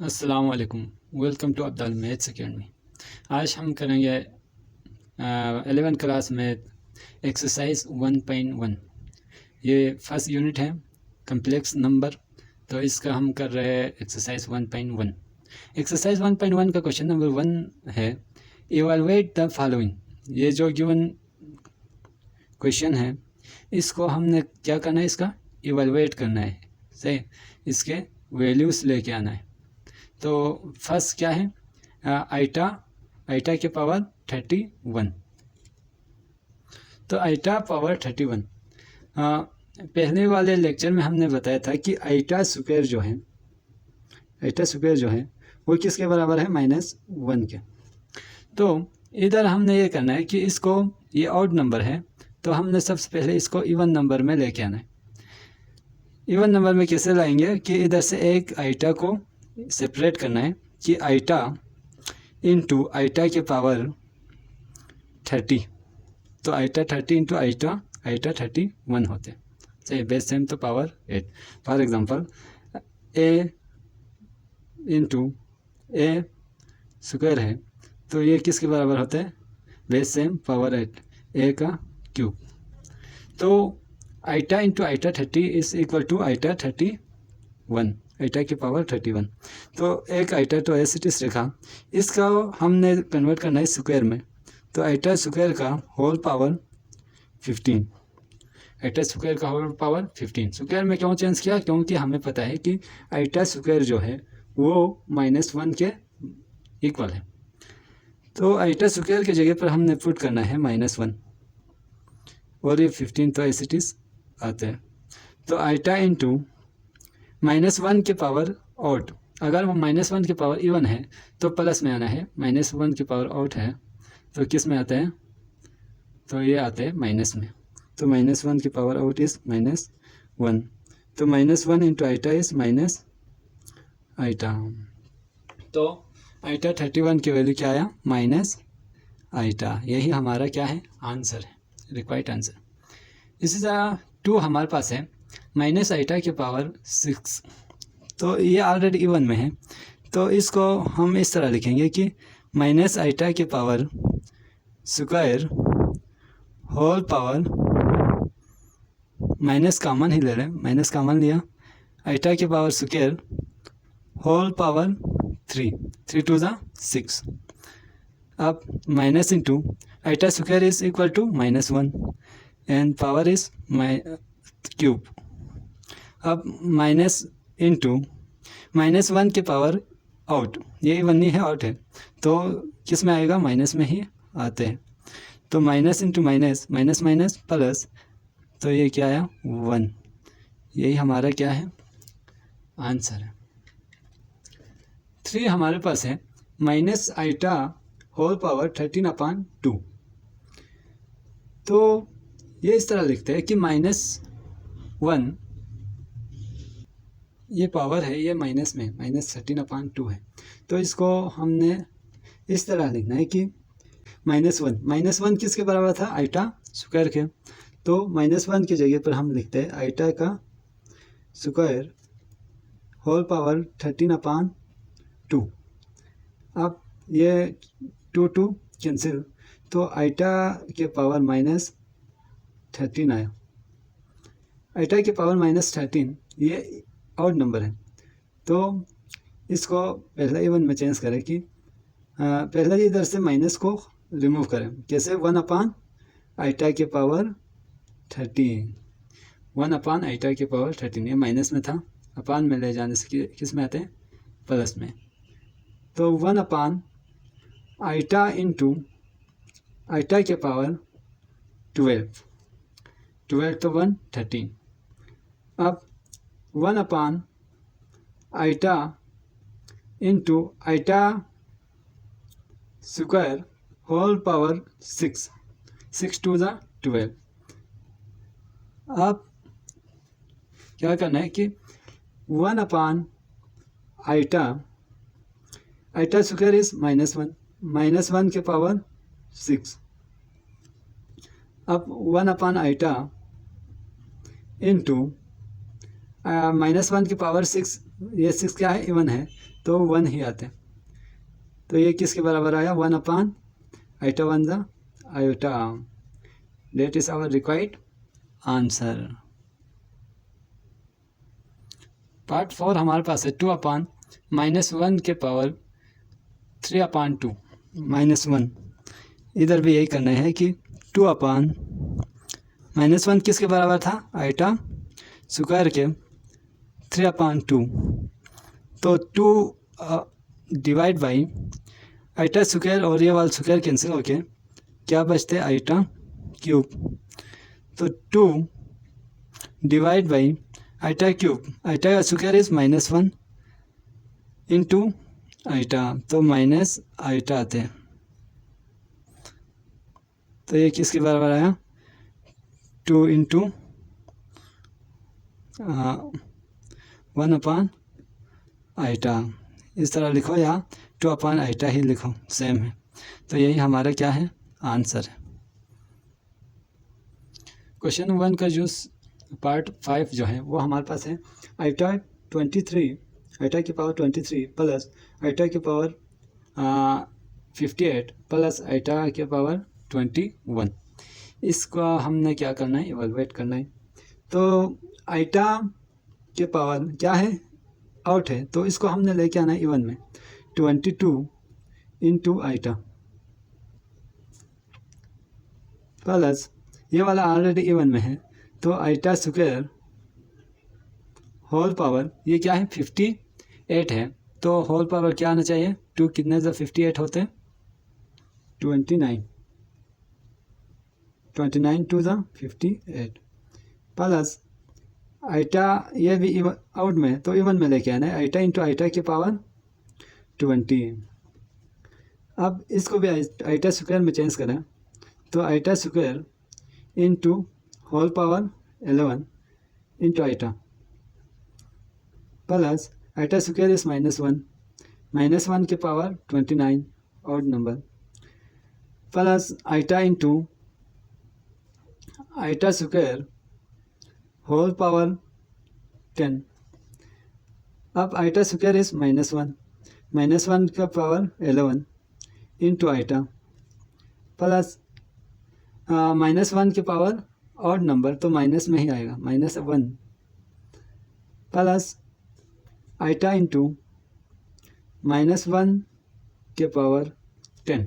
अस्सलाम वालेकुम। Welcome to Abdul maths academy. आज हम करेंगे 11th क्लास मैथ एक्सरसाइज 1.1। ये फर्स्ट यूनिट है कम्प्लेक्स नंबर, तो इसका हम कर रहे हैं एक्सरसाइज 1.1। एक्सरसाइज 1.1 का क्वेश्चन नंबर 1 है, इवैल्यूएट द फॉलोइंग। ये जो गिवन क्वेश्चन है इसको हमने क्या करना है, इसका इवैल्यूएट करना है, सही, इसके वैल्यूज़ लेके आना है। तो फर्स्ट क्या है, आइटा के पावर 31। तो आइटा पावर 31, पहले वाले लेक्चर में हमने बताया था कि आइटा स्क्वायर जो है वो किसके बराबर है, -1 के। तो इधर हमने ये करना है कि इसको, ये ऑड नंबर है तो हमने सबसे पहले इसको इवन नंबर में लेके आना है। इवन नंबर में कैसे लाएंगे कि इधर से एक आइटा को सेपरेट करना है कि आइटा इंटू आइटा के पावर 30। तो आइटा 30 इंटू आइटा 31 होते, सही, बेस सेम तो power 8। For example A into A square है तो ये किसके बराबर होते हैं, बेस सेम पावर 8, ए का क्यूब। तो iota into iota 30 is equal to iota 31, iota की पावर 31। तो एक आइटा तो ऐसे इट रखा, इसका हमने कन्वर्ट करना है स्क्वायर में। तो आइटा स्क्वायर का होल पावर 15, आइटा स्क्वायर का होल पावर 15। स्क्वायर में क्यों चेंज किया, क्योंकि हमें पता है कि आइटा स्क्वायर जो है वो -1 के इक्वल है। तो आइटा स्क्वायर की जगह पर हमने पुट करना है -1 और ये 15 तो ऐसे इट आते हैं। तो आइटा इंटू -1 के पावर ऑड, अगर वो -1 के पावर इवन है तो प्लस में आना है, -1 के पावर ऑड है तो किस में आते हैं, तो ये आते हैं माइनस में। तो -1 की पावर आउट इज -1, तो -1 into iota is minus iota. तो आइटा 31 की वैल्यू क्या आया, माइनस आइटा। यही हमारा क्या है, आंसर है, रिक्वायर्ड आंसर। इसी तरह 2 हमारे पास है, माइनस आइटा के पावर 6। तो ये ऑलरेडी इवन में है तो इसको हम इस तरह लिखेंगे कि माइनस आइटा के power square whole power, minus common ही ले रहे हैं, माइनस कॉमन लिया, आइटा के power square whole power 3 two ज़ा 6। अब minus into iota square is equal to -1 and power is cube. अब माइनस इंटू -1 के पावर आउट, ये इवन नहीं है, आउट है, तो किस में आएगा, माइनस में ही आते हैं। तो minus into minus, minus minus plus, तो ये क्या आया, 1। यही हमारा क्या है, आंसर है। 3 हमारे पास है, माइनस आइटा होल पावर 13/2। तो ये इस तरह लिखते हैं कि -1, ये पावर है, ये माइनस में, -13/2 है। तो इसको हमने इस तरह लिखना है कि -1 किसके बराबर था, आइटा स्क्वायर के। तो -1 की जगह पर हम लिखते हैं आइटा का स्क्वायर होल पावर 13/2। अब ये 2 कैंसिल, तो आइटा के पावर -13 आया। आइटा के पावर -13 ये ऑड नंबर है, तो इसको पहले इवन में चेंज करें कि पहले इधर से माइनस को रिमूव करें, कैसे, 1 आइटा के पावर 13, 1 आइटा के पावर 13, ये माइनस में था, अपान में ले जाने से किस में आते हैं, प्लस में। तो 1 आइटा इंटू आइटा के पावर 12 तो 1 13। अब 1 iota into iota square whole power 6 two ज़ा 12। अब क्या करना है कि 1 आइटा स्क्वायर इज -1 के पावर 6। अब 1 आइटा इंटू -1 की पावर 6, ये 6 क्या है, इवन है, तो 1 ही आते हैं। तो ये किसके बराबर आया, 1 अपान आइटा 1 ज़ा iota. That is our required answer. Part 4 हमारे पास है 2 अपान -1 के पावर 3 अपान 2 -1। इधर भी यही करना है कि 2 अपान -1 किसके बराबर था, आइटा स्क्वायर के 3 अपान 2। तो 2 डिवाइड बाई आइटा स्क्वायर और ये वाला स्क्वायर कैंसिल होके क्या बचते, आइटा क्यूब। तो 2 divide by iota cube, iota का स्क्वायर इज -1 इंटू आइटा, तो माइनस आइटा आते हैं। तो ये किसके बराबर आया, 2 इंटू 1 अपान आइटा। इस तरह लिखो या 2 अपान आइटा ही लिखो, सेम है। तो यही हमारा क्या है, आंसर है। क्वेश्चन 1 का जो पार्ट 5 जो है वो हमारे पास है आइटा 23, आइटा की पावर 23 प्लस आइटा की पावर 58 प्लस आइटा की पावर 21। इसका हमने क्या करना है, इवैल्यूएट करना है। तो आइटा के पावर क्या है, आउट है, तो इसको हमने लेके आना है इवन में। 22 इंटू आइटा प्लस ये वाला ऑलरेडी इवन में है, तो आइटा स्क्वायर होल पावर ये क्या है, 58 है, तो होल पावर क्या आना चाहिए, 2 कितने से 58 होते हैं, 29 2 ज़ा 58 प्लस आइटा ये भी आउट में, तो इवन में लेके आना है, आइटा इंटू आइटा की पावर 20। अब इसको भी आइटा स्क्वायर में चेंज करें, तो iota square into whole power 11 into iota plus iota square is -1 के power 29 odd number plus iota into iota square whole power 10। अब आइटा स्क्वायर इज -1 का पावर 11 इंटू आइटा प्लस -1 के power odd number, तो minus में ही आएगा, -1 plus iota into -1 के power 10।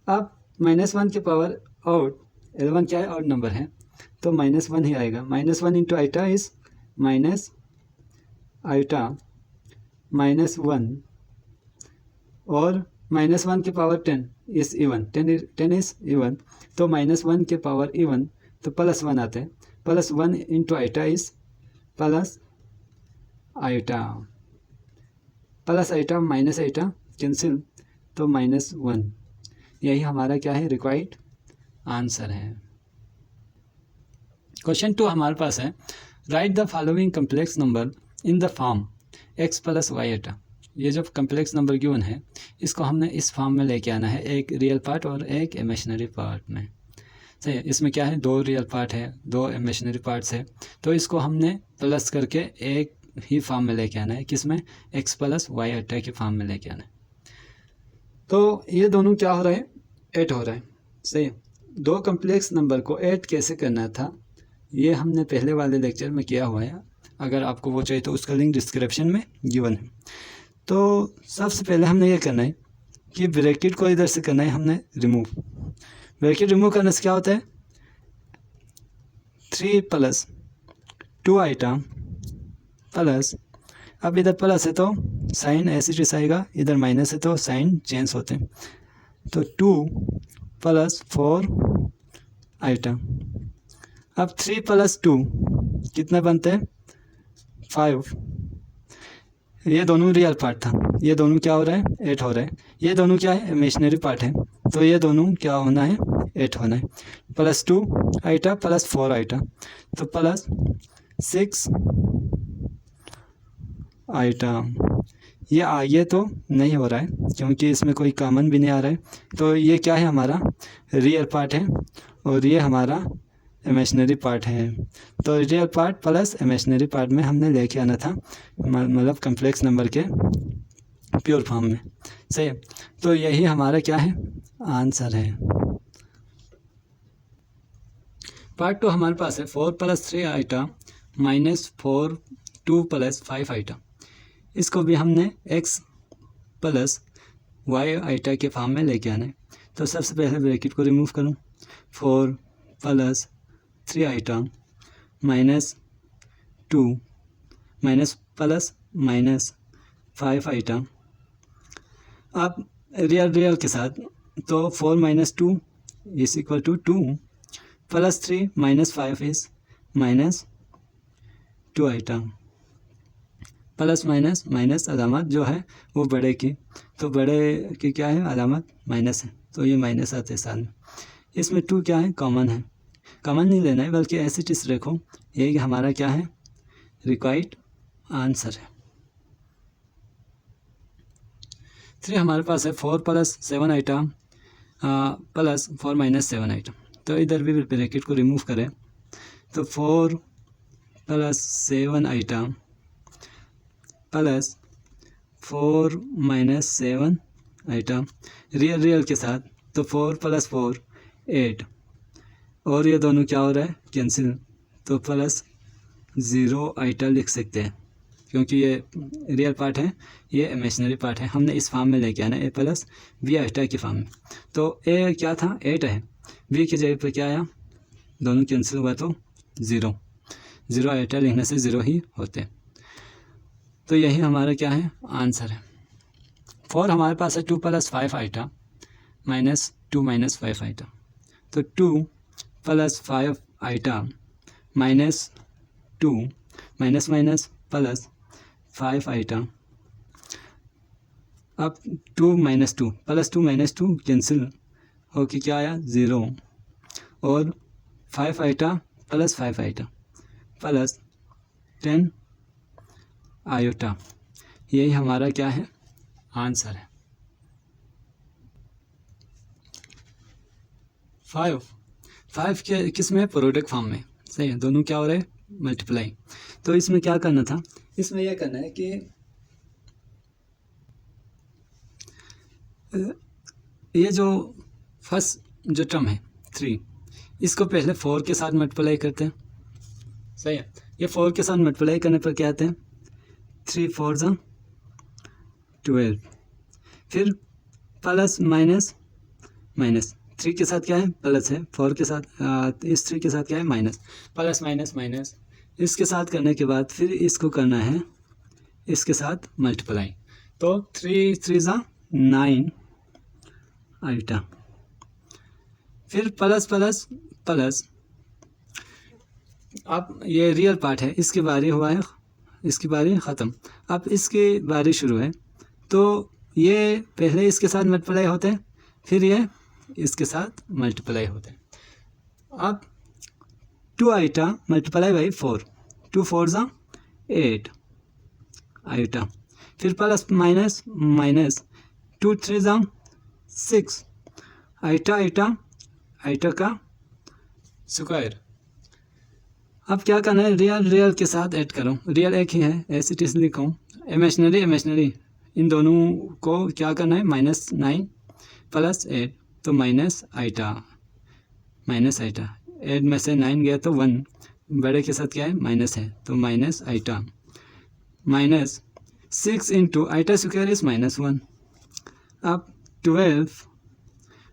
अब -1 के पावर ऑड 11 क्या है, ऑड नंबर है, तो -1 ही आएगा। -1 into iota is minus iota -1 और -1 के power 10 is even, 10 is even, तो -1 के पावर इवन, तो +1 आते हैं, +1 into iota is plus iota, plus iota minus iota cancel, तो -1। यही हमारा क्या है, रिक्वायर्ड आंसर है। क्वेश्चन 2 हमारे पास है write the following complex number in the form x + y iota. ये जो कम्प्लेक्स नंबर गिवन है इसको हमने इस फॉर्म में लेके आना है, एक रियल पार्ट और एक इमेजिनरी पार्ट में। सही है, इसमें क्या है, 2 रियल पार्ट है, 2 इमेजिनरी पार्ट्स है, तो इसको हमने प्लस करके एक ही फॉर्म में लेके आना है, किसमें, x + y आइटा के फॉर्म में लेके आना है। तो ये दोनों क्या हो रहा है, 8 हो रहा है। सही है, 2 कम्प्लेक्स नंबर को 8 कैसे करना था ये हमने पहले वाले लेक्चर में किया हुआ है, अगर आपको वो चाहिए तो उसका लिंक डिस्क्रिप्शन में गिवन है। तो सबसे पहले हमने ये करना है कि ब्रैकेट को इधर से करना है हमने रिमूव। ब्रैकेट रिमूव करने से क्या होता है, 3 + 2 आइटा प्लस, अब इधर प्लस है तो साइन ऐसे ही आएगा, इधर माइनस है तो साइन चेंज होते हैं, तो 2 + 4 आइटा। अब 3 + 2 कितना बनते हैं, 5। ये दोनों रियल पार्ट था, ये दोनों क्या हो रहा है, 8 हो रहा है। ये दोनों क्या है, इमेजिनरी पार्ट है, तो ये दोनों क्या होना है, 8 होना है। +2 आइटा + 4 आइटा, तो +6 आइटा। ये तो नहीं हो रहा है क्योंकि इसमें कोई कॉमन भी नहीं आ रहा है, तो ये क्या है, हमारा रियल पार्ट है और ये हमारा इमेजिनरी पार्ट है, तो real part plus imaginary part में हमने लेके आना था, मतलब कम्प्लेक्स नंबर के प्योर फॉर्म में। सही है, तो यही हमारा क्या है, आंसर है। पार्ट 2 हमारे पास है 4 + 3 आइटा -4 2 + 5 आइटा। इसको भी हमने x + y आइटा के फॉर्म में लेके आना है। तो सबसे पहले ब्रैकेट को रिमूव करूँ, 4 + 3 आइटा -2 -5 आइटा। अब रियल के साथ, तो 4 - 2 = 2 + 3 - 5 इज -2 आइटा। प्लस माइनस अलामत जो है वो बड़े की, तो बड़े की क्या है, अलामत माइनस है, तो ये माइनस आते हैं साथ में। इसमें 2 क्या है, कॉमन है, कॉमन नहीं लेना है बल्कि ऐसे टिस रखो, ये हमारा क्या है, रिक्वायर्ड आंसर है। 3 हमारे पास है 4 + 7 आइटा + 4 - 7 आइटा। तो इधर भी ब्रैकेट को रिमूव करें, तो 4 + 7 आइटा + 4 - 7 आइटा रियल के साथ, तो 4 + 4 8, और ये दोनों क्या हो रहा है, कैंसिल, तो +0 आइटा लिख सकते हैं, क्योंकि ये रियल पार्ट है, ये इमेजिनरी पार्ट है, हमने इस फॉर्म में लेके आना है, a + b आइटा के फॉर्म में। तो a क्या था, 8 है, b की जगह पर क्या आया, दोनों कैंसिल हुआ तो 0 आइटा लिखने से 0 ही होते। तो यही हमारा क्या है, आंसर है। 4 हमारे पास है 2 + 5 आइटा -2 - 5 आइटा। तो 2 + 5 आइटा -2 माइनस +5 आइटा। अब 2 - 2 +2 - 2 कैंसिल होके क्या आया, 0, और 5 आइटा + 5 आइटा +10 आयोटा। यही हमारा क्या है, आंसर है। 5 के किस में, प्रोडक्ट फॉर्म में। सही है, दोनों क्या हो रहे हैं, मल्टीप्लाई। तो इसमें क्या करना था, इसमें यह करना है कि ये जो फर्स्ट जो टर्म है 3, इसको पहले 4 के साथ मल्टीप्लाई करते हैं। सही है, ये 4 के साथ मल्टीप्लाई करने पर क्या आते हैं, 3 × 4 = 12, फिर प्लस माइनस 3 के साथ क्या है, प्लस है, 4 के साथ इस 3 के साथ क्या है, माइनस, प्लस माइनस इसके साथ करने के बाद फिर इसको करना है इसके साथ मल्टीप्लाई, तो 3 × 3 = 9 आइटा, फिर प्लस। अब ये रियल पार्ट है, इसकी बारी हुआ है, इसकी बारी ख़त्म, अब इसकी बारी शुरू है, तो ये पहले इसके साथ मल्टीप्लाई होते हैं, फिर ये इसके साथ मल्टीप्लाई होते हैं। अब 2 आइटा मल्टीप्लाई बाई 4, 2 × 4 = 8 आइटा, फिर प्लस माइनस 2 × 3 = 6 आइटा का स्क्वायर। अब क्या करना है, रियल के साथ ऐड करो, रियल एक ही है, ऐसे टिस लिखो, इमेजिनरी इन दोनों को क्या करना है, -9 + 8, तो माइनस आइटा, 8 में से 9 गया तो 1, बड़े के साथ क्या है, माइनस है, तो minus iota, -6 × iota square is -1। अब 12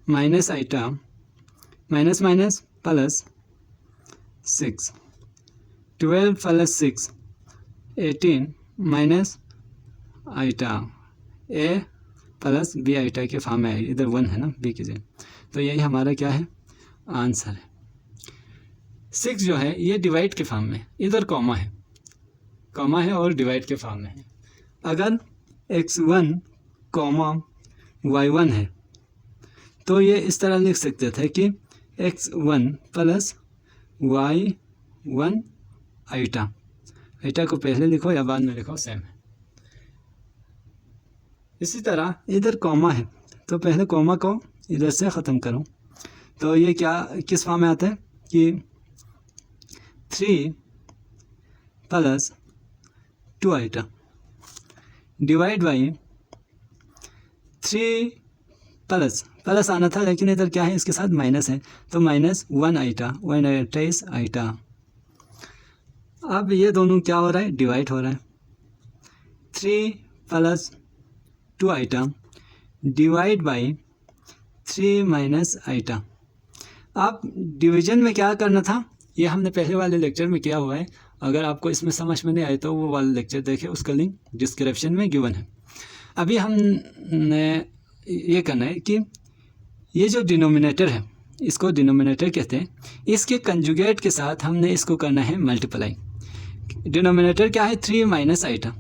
minus iota minus plus 6, 12 + 6 18 minus iota, a + b iota के फॉर्म में आएगी, इधर 1 है ना, b की जगह, तो यही हमारा क्या है, आंसर है। 6 जो है ये डिवाइड के फॉर्म में, इधर कॉमा है और डिवाइड के फॉर्म में है। अगर x1, y1 है, तो ये इस तरह लिख सकते थे कि x1 + y1 आइटा को पहले लिखो या बाद में लिखो, सेम है। इसी तरह इधर कॉमा है, तो पहले कॉमा को इधर से ख़त्म करो, तो ये क्या किस फॉर्म में आता है कि 3 plus 2 iota divide by 3 plus आना था, लेकिन इधर क्या है, इसके साथ माइनस है, तो -1 आइटा, 1 आइटा इस आइटा। अब ये दोनों क्या हो रहा है, डिवाइड हो रहा है। 3 plus 2 iota divide by 3 minus iota. अब डिवीजन में क्या करना था, ये हमने पहले वाले लेक्चर में किया हुआ है। अगर आपको इसमें समझ में नहीं आए तो वो वाला लेक्चर देखें, उसका लिंक डिस्क्रिप्शन में गिवन है। अभी हमने ये करना है कि ये जो डिनोमिनेटर है, इसको डिनोमिनेटर कहते हैं, इसके कंजुगेट के साथ हमने इसको करना है मल्टीप्लाई। डिनोमिनेटर क्या है, 3 माइनस आइटा।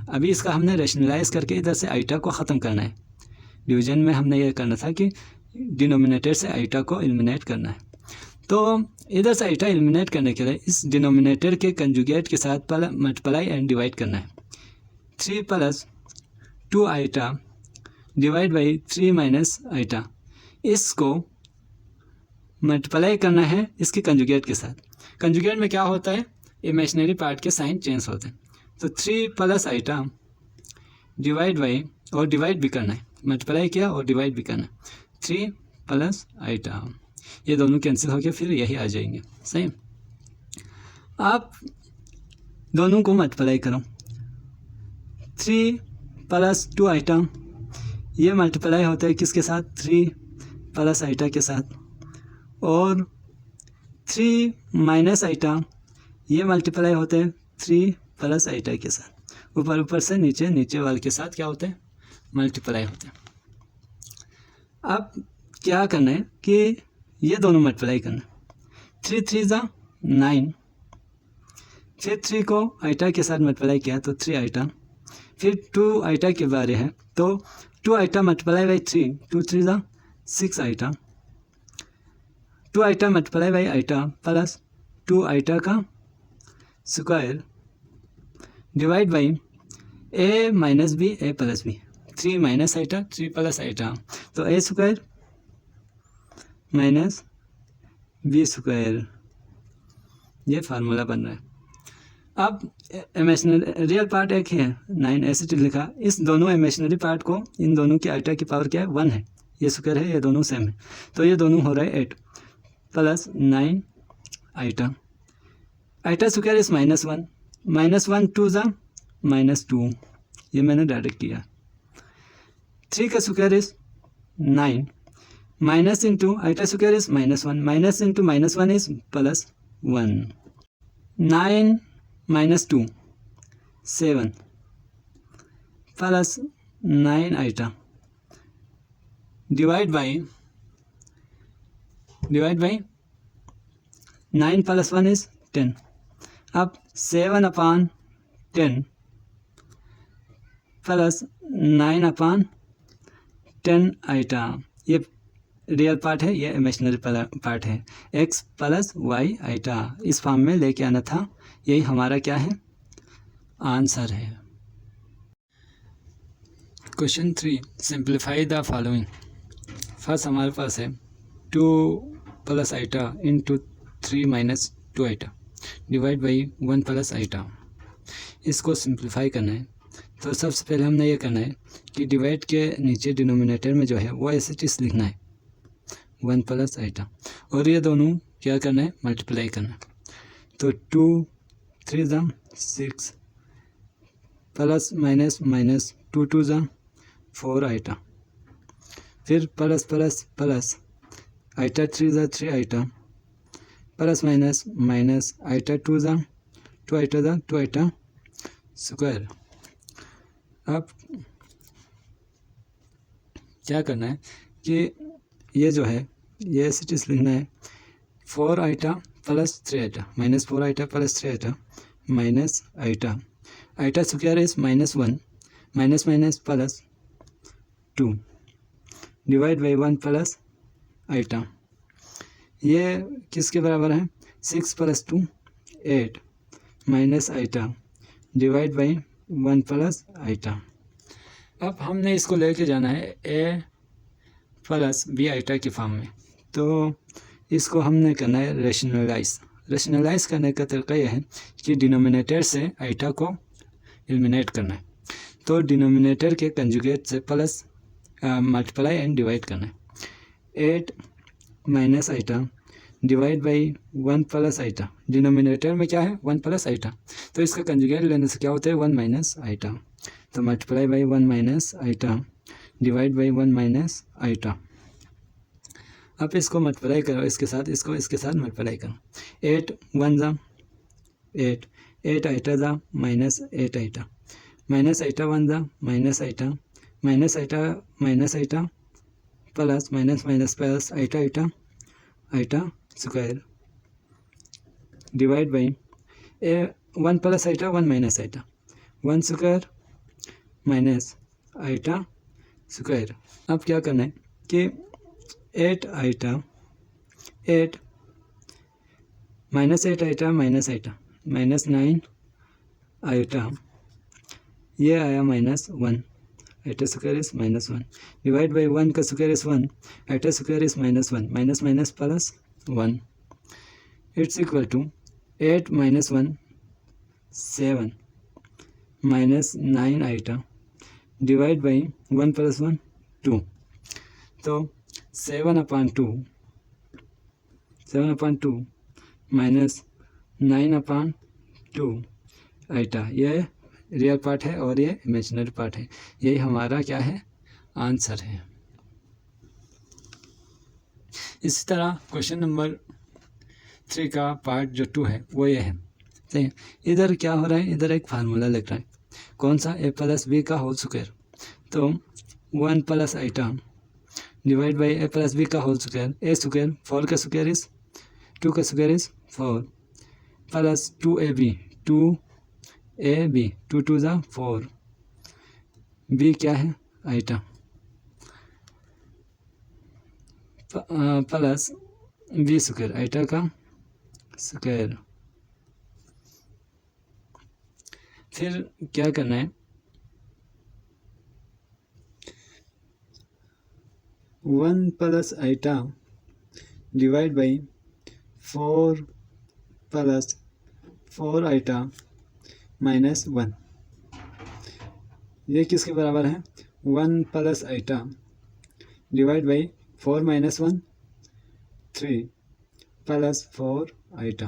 अभी इसका हमने रेशनलाइज करके इधर से आइटा को ख़त्म करना है। डिवीजन में हमने ये करना था कि डिनोमिनेटर से आइटा को एलिमिनेट करना है, तो इधर से आइटा एलिमिनेट करने के लिए इस डिनोमिनेटर के कंजुगेट के साथ मल्टीप्लाई एंड डिवाइड करना है। 3 plus 2 iota divide by 3 minus iota, इसको मल्टीप्लाई करना है इसके कंजुगेट के साथ। कंजुगेट में क्या होता है, इमेजिनरी पार्ट के साइन चेंज होते हैं। तो 3 प्लस आइटा डिवाइड बाई, और डिवाइड भी करना है, मल्टीप्लाई किया और डिवाइड भी करना है, 3 प्लस आइटा। ये दोनों कैंसिल हो गया, फिर यही आ जाएंगे, सही। आप दोनों को मल्टीप्लाई करो, 3 प्लस 2 आइटा, ये मल्टीप्लाई होता है किसके साथ, 3 प्लस आइटा के साथ, और 3 माइनस आइटा, ये मल्टीप्लाई होते हैं 3 प्लस आइटा के साथ। ऊपर से नीचे वाले के साथ क्या होते हैं, मल्टीप्लाई होते हैं। अब क्या करना है कि ये दोनों मल्टीप्लाई करना है, 3 3 ज़ा 9, फिर 3 को आइटा के साथ मल्टीप्लाई किया तो 3 आइटा, फिर 2 आइटा के बारे हैं तो 2 आइटा मल्टीप्लाई बाई 3, 2 3 ज़ा 6 iota, 2 iota multiply by iota plus 2 iota का square divide by a minus B a plus B, 3 minus iota 3 plus iota, तो a square minus B square, ये फार्मूला बन रहा है। अब इमेजिनरी रियल पार्ट एक है, 9 ऐसे लिखा, इस दोनों इमेजिनरी पार्ट को, इन दोनों की आइटा की पावर क्या है, 1 है, ये स्क्वायर है, ये दोनों सेम है, तो ये दोनों हो रहा है 8 प्लस 9 आइटा, आइटा स्क्वायर इस -1, -1 2 ज़ा -2, ये मैंने डायरेक्ट किया। 3 का square is 9, minus into iota square is -1, minus into -1 is +1, 9 minus 2 7 plus 9 iota divide by 9 plus 1 is 10। अब 7/10 प्लस 9/10 आइटा, ये रियल पार्ट है, ये इमेजिनरी पार्ट है, x प्लस वाई आइटा, इस फॉर्म में लेके आना था। यही हमारा क्या है, आंसर है। Question 3, simplify the following. First हमारे पास है 2 plus iota into 3 minus 2 iota divide by 1 plus iota. इसको सिंप्लीफाई करना है तो सबसे पहले हमने ये करना है कि डिवाइड के नीचे डिनोमिनेटर में जो है वो एज इट इज लिखना है 1 प्लस आइटा, और ये दोनों क्या करना है, मल्टीप्लाई करना है। तो 2 3 ज़ा 6 प्लस माइनस 2 2 ज़ा 4 आइटा, फिर प्लस प्लस प्लस आइटा 3 ज़ा 3 आइटा, प्लस माइनस आइटा 2 ज़ा 2 आइटा ज़ा 2 आइटा स्क्वायर। अब क्या करना है कि ये जो है ये एसिटिस लिखना है 4 iota plus 3 iota, -4 iota plus 3 iota minus iota, iota square is -1 minus plus 2 divide by 1 plus iota. ये किसके बराबर है, 6 plus 2 8 minus iota divide by 1 plus iota. अब हमने इसको लेके जाना है a प्लस बी आइटा के फॉर्म में, तो इसको हमने करना है रेशनलाइज करने का तरीका यह है कि डिनोमिनेटर से आइटा को एलिमिनेट करना है। तो डिनोमिनेटर के कंजुगेट से प्लस मल्टीप्लाई एंड डिवाइड करना है। 8 minus iota divide by 1 plus iota. Denominator में क्या है 1 प्लस आइटा, तो इसका कंजुगेट लेने से क्या होता है 1 माइनस आइटा। तो multiply by 1 minus iota divide by 1 minus iota. अब इसको मल्टीप्लाई करो इसके साथ, इसको इसके साथ मल्टीप्लाई करो। 8 1 जा 8, 8 आइटा जा माइनस 8 आइटा, माइनस आइटा 1 जा minus iota, minus iota plus minus minus plus iota iota iota square divide by 1 plus iota 1 minus iota, 1 square minus iota square. अब क्या करना है कि 8 iota 8 minus 8 iota minus iota minus 9 iota, ये आया minus 1, iota square is minus 1 divide by 1 का square is 1, iota square is minus 1, minus minus plus 1, it's equal to 8 minus 1 7 minus 9 iota divide by 1 plus 1 2। तो 7/2 minus 9/2 iota, यह real part है और ये imaginary part है। यही हमारा क्या है आंसर है। इसी तरह क्वेश्चन नंबर 3 का पार्ट जो 2 है वो ये है। सही, इधर क्या हो रहा है, इधर एक फार्मूला लिख रहा है। कौन सा, a प्लस बी का होल स्क्वायर। तो 1 plus iota divide by a plus b का होल स्क्वायर, a स्क्वायर 4 का स्क्वायर इज 2 का स्क्वायर इज 4 प्लस 2ab 2 2 जा 4, b क्या है iota plus b square iota का स्क्वायर। फिर क्या करना है 1 plus iota divide by 4 plus 4 iota minus 1, ये किसके बराबर है 1 plus iota divide by 4 minus 1 3 plus 4 iota.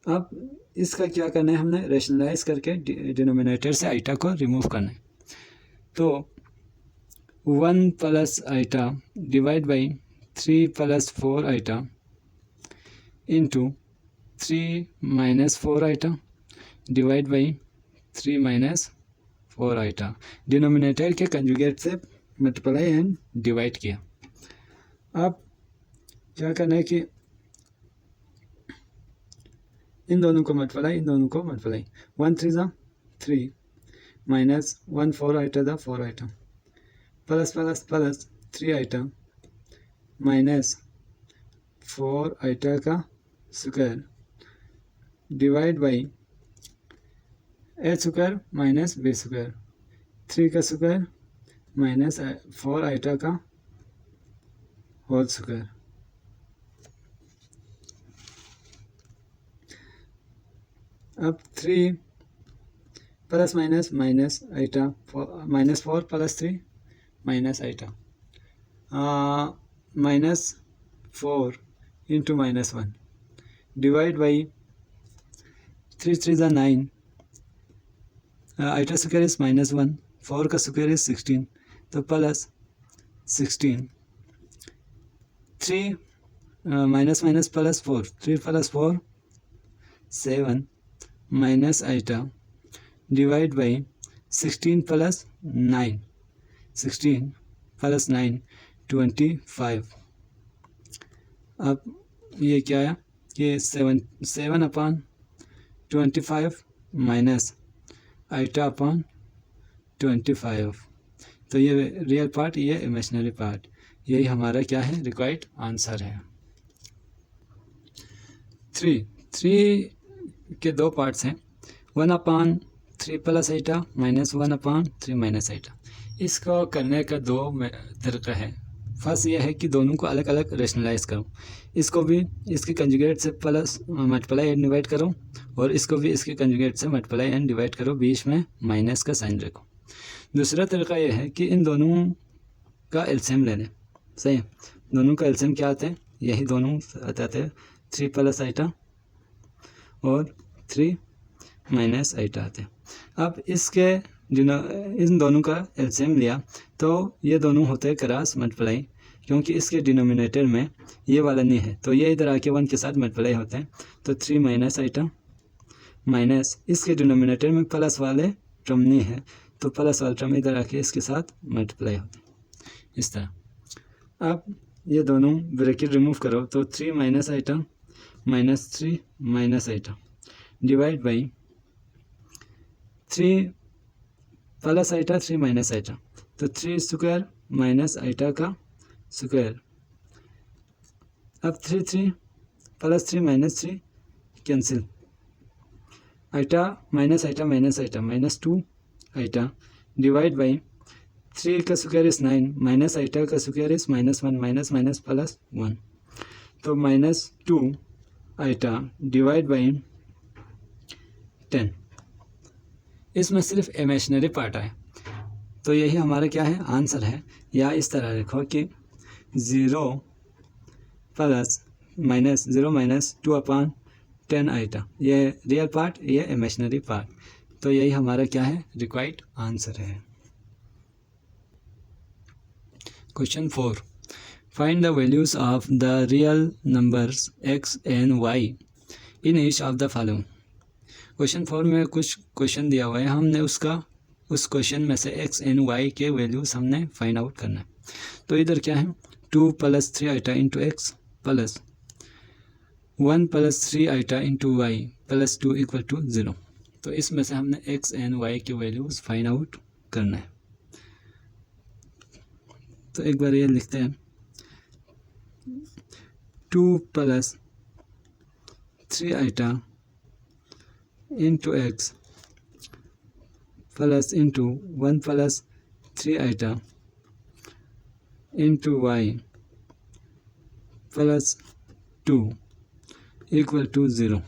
अब इसका क्या करना है, हमने रेशनलाइज करके डिनोमिनेटर से आइटा को रिमूव करना है। तो 1 plus iota divide by 3 plus 4 iota into 3 minus 4 iota divide by 3 minus 4 iota. Denominator के कंजुगेट से मल्टीप्लाई एंड डिवाइड किया। अब क्या करना है कि इन दोनों को मल्टीप्लाई 1 3 जा 3 माइनस 1 4 आइटा जा 4 iota plus plus plus 3 iota minus 4 iota का square divide by a square minus b square 3 का स्क्वायर माइनस 4 आइटा का होल स्क्वायर। अब 3 plus minus minus iota minus 4 plus 3 minus iota minus 4 into minus 1 divide by 3 3 जा 9 iota square is minus 1 4 का square is 16 तो plus 16 3 minus minus plus 4 3 plus 4 7 minus iota divide by 16 plus 9 16 plus 9 25। अब ये क्या आया कि 7/25 minus iota upon 25। तो ये रियल पार्ट, ये इमेजिनरी पार्ट, यही हमारा क्या है रिक्वायर्ड आंसर है। 3 के 2 पार्ट्स हैं, 1/3 plus iota minus 1/3 minus iota. इसको करने का 2 तरीका है। फर्स्ट ये है कि दोनों को अलग अलग रेशनलाइज करो, इसको भी इसके कंजुगेट से प्लस मल्टीप्लाई एंड डिवाइड करो और इसको भी इसके कंजुगेट से मल्टीप्लाई एंड डिवाइड करो, बीच में माइनस का साइन रखो। दूसरा तरीका यह है कि इन दोनों का एलसीएम ले लें। सही है, दोनों का एलसीएम क्या आता है, यही दोनों आते हैं 3 प्लस आइटा और 3 माइनस आइटा आते हैं। अब इसके इन दोनों का एलसीएम लिया तो ये दोनों होते हैं क्रॉस मल्टीप्लाई, क्योंकि इसके डिनोमिनेटर में ये वाला नहीं है तो ये इधर आके 1 के साथ मल्टीप्लाई होते हैं। तो 3 माइनस आइटा माइनस इसके डिनोमिनेटर में प्लस वाले टर्म नहीं है तो प्लस वाले टर्म इधर आके इसके साथ मल्टीप्लाई होते हैं इस तरह। अब ये दोनों ब्रैकेट रिमूव करो तो 3 minus iota minus 3 minus iota divide by 3 plus iota 3 minus iota, तो 3 स्क्वायर माइनस आइटा का स्क्वायर। अब 3 plus 3 minus 3 cancel, iota minus iota minus 2 iota divide by 3 का स्क्वायर इज 9 माइनस आइटा का square is -1 minus minus plus 1, तो -2 iota divide by 10। इसमें सिर्फ imaginary part है तो यही हमारा क्या है आंसर है। या इस तरह लिखो कि 0 प्लस माइनस 0 माइनस 2/10 आइटा, ये रियल पार्ट ये इमेजिनरी पार्ट, तो यही हमारा क्या है रिक्वायर्ड आंसर है। Question 4, find the values of the real numbers x and y in each of the following. Question 4 में कुछ क्वेश्चन दिया हुआ है, हमने उस क्वेश्चन में से x and y के वैल्यूज़ हमने फाइंड आउट करना है। तो इधर क्या है 2 plus 3 iota into x plus 1 plus 3 iota into y plus 2 equal to 0। तो इसमें से हमने x and y के वैल्यूज़ फाइंड आउट करना है। तो एक बार ये लिखते हैं 2 plus 3 iota into x plus into 1 plus 3 iota into y plus 2 equal to 0।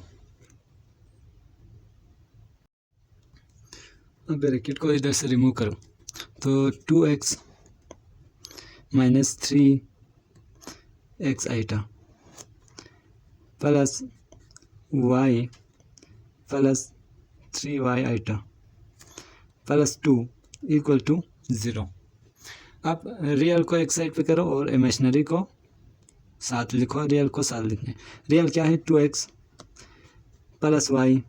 अब ब्रैकेट को इधर से रिमूव करो तो 2x minus 3x iota plus y plus 3y iota plus 2 equal to 0। अब रियल को एक साइड पे करो और इमेजिनरी को साथ लिखो, रियल को साथ लिखने। रियल क्या है 2x प्लस y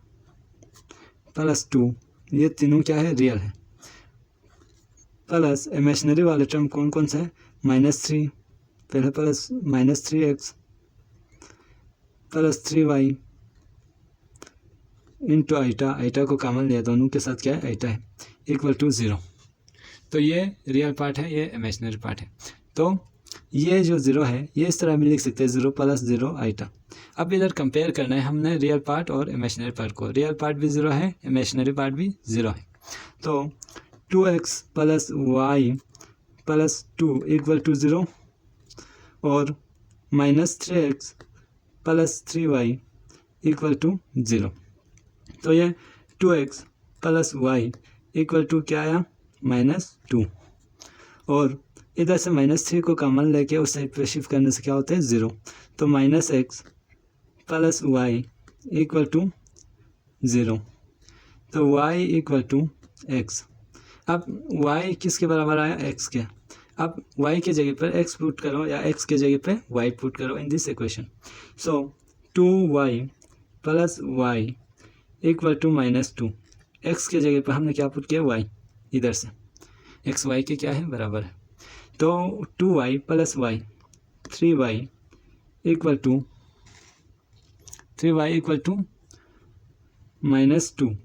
प्लस 2, ये तीनों क्या है रियल है, प्लस इमेजिनरी वाले टर्म कौन कौन सा है -3 पहले plus -3x plus 3y into iota को कॉमन लिया दोनों के साथ क्या है आइटा है इक्वल टू 0। तो ये रियल पार्ट है ये इमेजिनरी पार्ट है। तो ये जो 0 है ये इस तरह भी लिख सकते हैं 0 प्लस 0 आइटा। अब इधर कंपेयर करना है हमने रियल पार्ट और इमेजिनरी पार्ट को, रियल पार्ट भी 0 है इमेजिनरी पार्ट भी 0 है। तो 2x plus y plus 2 equal to 0 और -3x plus 3y equal to 0। तो ये 2x plus y equal to क्या आया -2 और इधर से -3 को कॉमन लेके उस साइड पे शिफ्ट करने से क्या होता है 0। तो -x plus y equal to 0, तो y इक्वल टू x। अब y किसके बराबर आया x के। अब y के जगह पर x पुट करो या x के जगह पे y पुट करो in this equation. So 2y plus y equal to -2, x के जगह पर हमने क्या पुट किया y, इधर से x y के क्या है बराबर है। तो 2y plus y 3y equal to -2,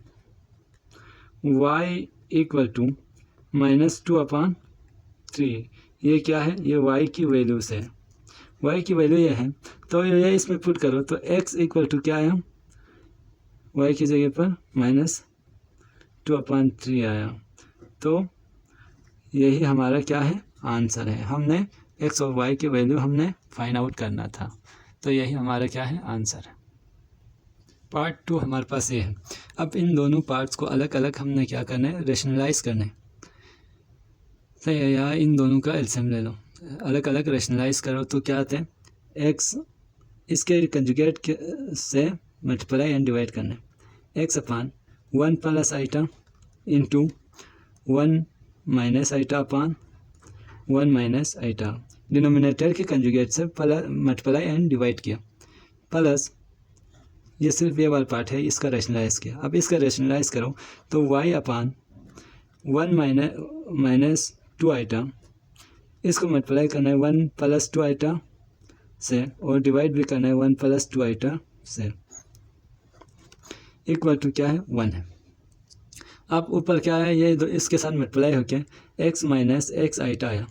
y equal to -2/3। ये क्या है ये y की वैल्यू से है, y की वैल्यू ये है तो ये इसमें पुट करो तो x इक्वल टू क्या आया y की जगह पर -2/3 आया। तो यही हमारा क्या है आंसर है, हमने एक्स और वाई की वैल्यू हमने फाइंड आउट करना था। तो यही हमारा क्या है, आंसर है। पार्ट 2 हमारे पास ये है। अब इन दोनों पार्ट्स को अलग अलग हमने क्या करना है, रेशनलाइज करना है। सही है, या इन दोनों का एलसीएम ले लो, अलग अलग रेशनलाइज करो तो क्या आते हैं, एक्स इसके कंजुगेट से मल्टीप्लाई एंड डिवाइड करना है। X upon 1 plus iota into 1 minus iota upon 1 minus iota, denominator के कंजुगेट से मल्टीप्लाई एंड डिवाइड किया, प्लस ये सिर्फ ये वाला पार्ट है, इसका रेशनलाइज किया। अब इसका रेशनलाइज करो तो y अपान 1 माइनस 2 आइटा, इसको मल्टीप्लाई करना है 1 प्लस 2 आइटा से और डिवाइड भी करना है 1 प्लस 2 आइटा से, इक्वल टू क्या है, 1 है। अब ऊपर क्या है, ये इसके साथ मल्टीप्लाई होके x माइनस एक्स आइटा आया,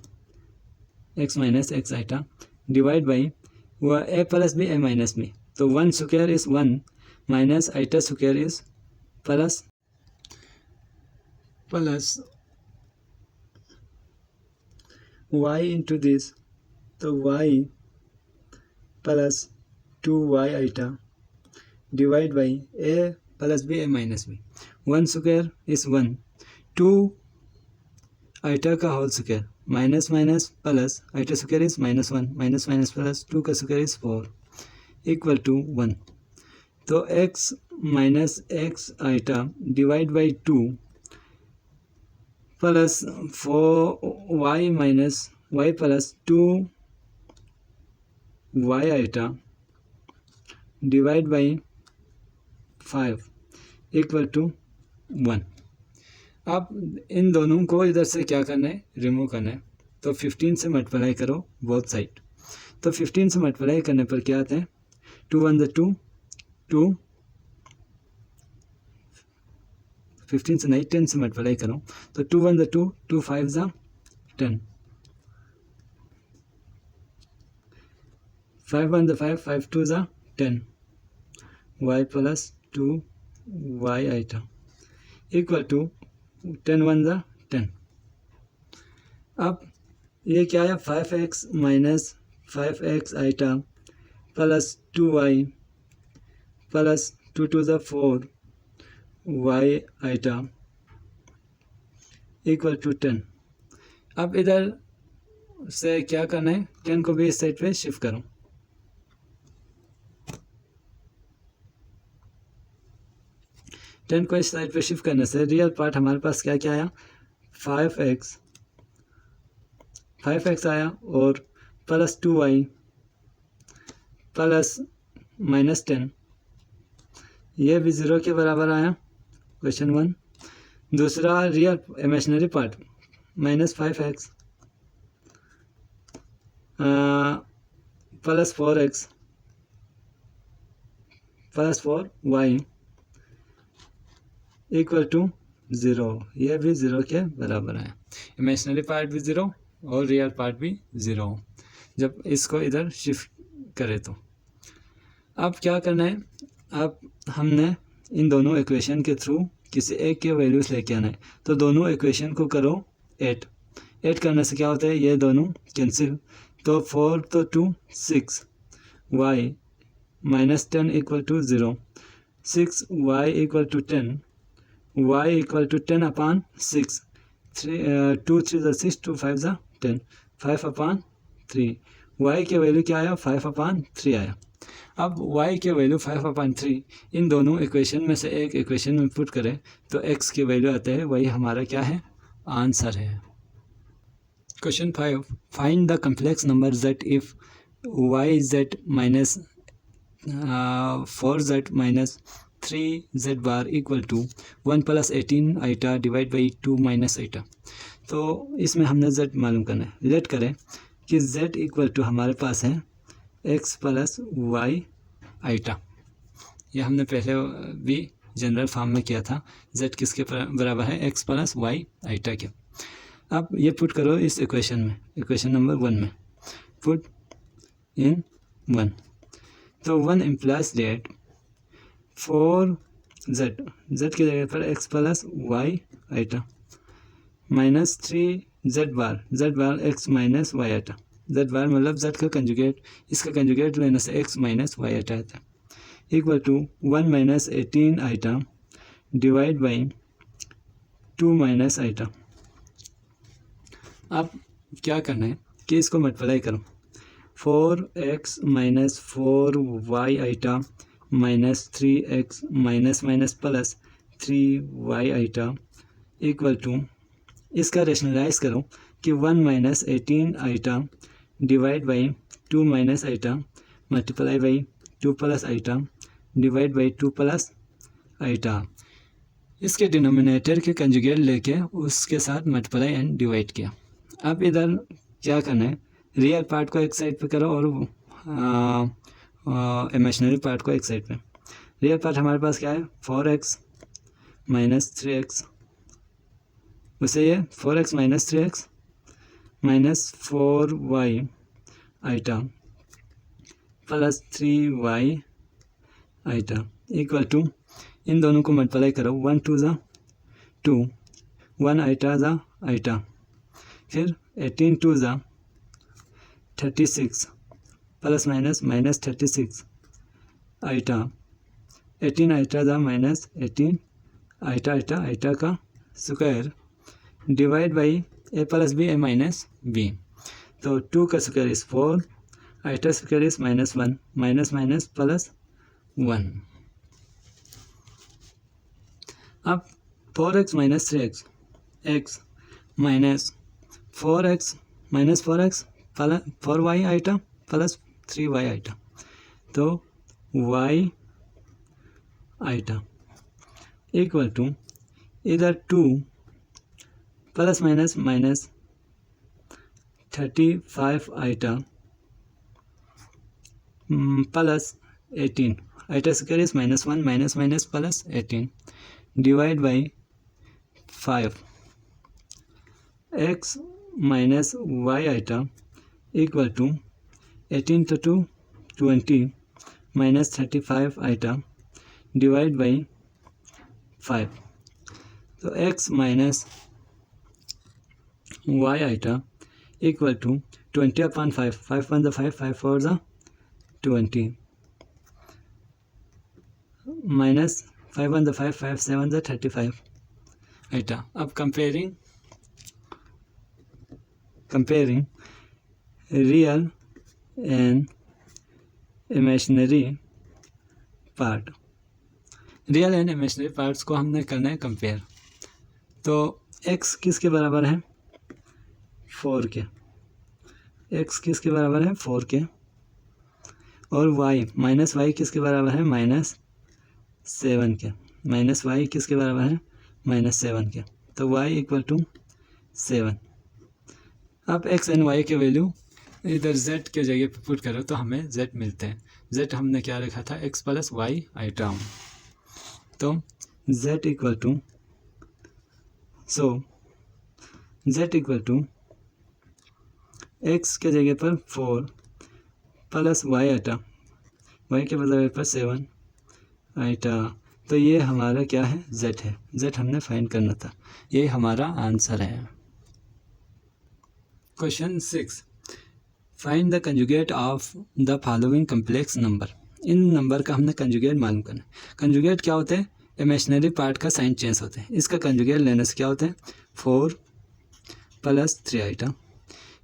x minus x iota divide by वह a plus B a minus B, तो 1 square is 1 minus iota square is plus y into this, तो y plus 2y iota divide by a plus B a minus B, 1 square is 1, 2 iota का whole square minus minus plus iota square is minus 1, minus minus plus 2 का square is 4 equal to 1। तो x minus x iota divide by 2 प्लस 4y minus y plus 2y iota divide by 5 equal to 1। अब इन दोनों को इधर से क्या करना है, रिमूव करना है। तो 15 से मल्टीप्लाई करो बोथ साइड, तो 15 से मल्टीप्लाई करने पर क्या आता है, 2 1 2 2, 15 से नहीं 10 से मल्टीप्लाई करो तो 2 1 2, 2 5 10, 5 1 5, 5 2 10, y plus 2y iota equal to 10 1 10। अब ये क्या है, 5x minus 5x iota plus 2y plus 2 2 4 y iota equal to 10। अब इधर से क्या करना है, 10 को भी इस साइड पे शिफ्ट करो, टेन को इस साइड पे शिफ्ट करने से रियल पार्ट हमारे पास क्या क्या आया, 5x आया और प्लस 2y प्लस माइनस 10, ये भी 0 के बराबर आया, क्वेश्चन 1। दूसरा real imaginary part minus 5x plus 4x plus 4y equal to 0, यह भी 0 के बराबर है। इमेजिनरी पार्ट भी 0 और रियल पार्ट भी 0 जब इसको इधर शिफ्ट करें तो। अब क्या करना है, अब हमने इन दोनों इक्वेशन के थ्रू किसी एक के वैल्यूज लेके आना है। तो दोनों इक्वेशन को करो 8 करने से क्या होता है, ये दोनों कैंसिल, तो 4 तो 2 6 y minus 10 equal to 0, 6 y equal to 10, y equal to 10 upon 6, 2 3 6, 2 5 10, 5 upon 3, y के वैल्यू क्या आया, 5 अपान 3 आया। अब y के वैल्यू 5 अपान 3 इन दोनों इक्वेशन में से एक इक्वेशन में पुट करें तो x के वैल्यू आते हैं, वही हमारा क्या है, आंसर है। Question 5, find the complex number z if yz minus 4z minus 3z bar equal to 1 plus 18 iota divide by 2 minus iota. तो इसमें हमने z मालूम करना है। लेट करें कि z इक्वल टू हमारे पास है x प्लस y आइटा, यह हमने पहले भी जनरल फॉर्म में किया था, z किसके बराबर है, x प्लस y आइटा के। अब ये पुट करो इस इक्वेशन में, इक्वेशन नंबर 1 में, पुट इन 1, तो 1 इम्प्लाइज डेट 4z की जगह पर x plus y iota minus 3z bar x minus y iota Z bar मतलब जेड का कंजुगेट, इसका कंजुगेट लेने से एक्स माइनस वाई आइटा आता है, equal to 1 minus 18 iota divide by 2 minus iota. अब क्या करना है कि इसको मल्टीप्लाई करो, 4x minus 4y iota minus 3x minus minus plus 3y iota equal to, इसका रेशनलाइज करो कि 1 minus 18 iota divide by 2 minus iota multiply by 2 plus iota divide by 2 plus iota. इसके डिनोमिनेटर के कंजुगेट लेके उसके साथ multiply and divide किया। अब इधर क्या करना है, रियल पार्ट को एक साइड पे करो और इमेजिनरी पार्ट को एक साइड पे। रियल पार्ट हमारे पास क्या है, 4x माइनस 3x, उसे ये 4x minus 3x minus 4y iota plus 3y iota equal to, इन दोनों को मल्टीप्लाई करो, 1 2 ज़ा 2, 1 आइटा ज़ा आइटा, फिर 18 2 ज़ा 36 plus minus minus 36 iota, 18 iota ज़ा माइनस 18 आइटा आइटा आइटा का square divide by A plus B A minus B, तो 2 का square is 4, iota square is minus 1, minus minus plus 1। अब 4x minus 3x, x minus 4x minus 4x plus 4y iota plus 3y iota, तो y iota equal to, इधर 2 plus minus minus 35 iota plus 18, iota square is minus 1 minus minus plus 18 divide by 5, x minus y iota equal to 18 to 2 20 minus 35 iota divide by 5, तो x minus y iota equal to 20 upon 5, 5 1 5, 5 4 20 minus 5 1 5, 5 7 35 iota. अब comparing real and imaginary part. Real and imaginary parts को हमने करना है compare. तो x किसके बराबर है, 4 के, x किसके बराबर है 4 के, और y माइनस वाई किसके बराबर है माइनस 7 के, माइनस वाई किसके बराबर है माइनस 7 के, तो y इक्वल टू 7। अब x एंड y के वैल्यू इधर z के जगह पे पुट करो तो हमें z मिलते हैं। z हमने क्या रखा था, x प्लस वाई आइटा, तो z equal to, so z equal to x के जगह पर 4 प्लस वाई आइटा, y के जगह पर 7 आइटा, तो ये हमारा क्या है z है, z हमने फाइंड करना था, ये हमारा आंसर है। Question 6, find the conjugate of the following complex number. In number का हमने कंजुगेट मालूम करना है। कंजुगेट क्या होते हैं, इमेजिनरी पार्ट का साइन चेंज होते हैं। इसका कंजुगेट लेने से क्या होता है 4 प्लस 3 आइटा,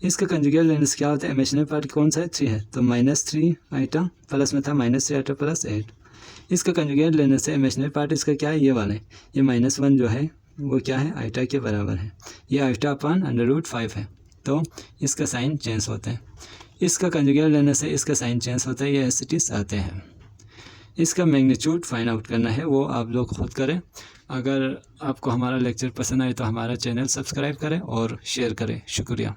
इसका कंजुगेट लेने से क्या होता है, इमेजिनरी पार्ट कौन सा है 3 है, तो माइनस 3 आइटा प्लस में था माइनस 3 आइटा प्लस 8। इसका कंजुगेट लेने से इमेजिनरी पार्ट इसका क्या है, ये वाला है, ये माइनस 1 जो है वो क्या है आइटा के बराबर है, ये आइटा अपॉन √5 है, तो इसका साइन चेंज होता है। इसका कंजुगेट लेने से इसका साइन चेंज होता है, ये एस इट इज आते हैं। इसका मैग्नीट्यूड फाइंड आउट करना है, वो आप लोग खुद करें। अगर आपको हमारा लेक्चर पसंद आए तो हमारा चैनल सब्सक्राइब करें और शेयर करें। शुक्रिया।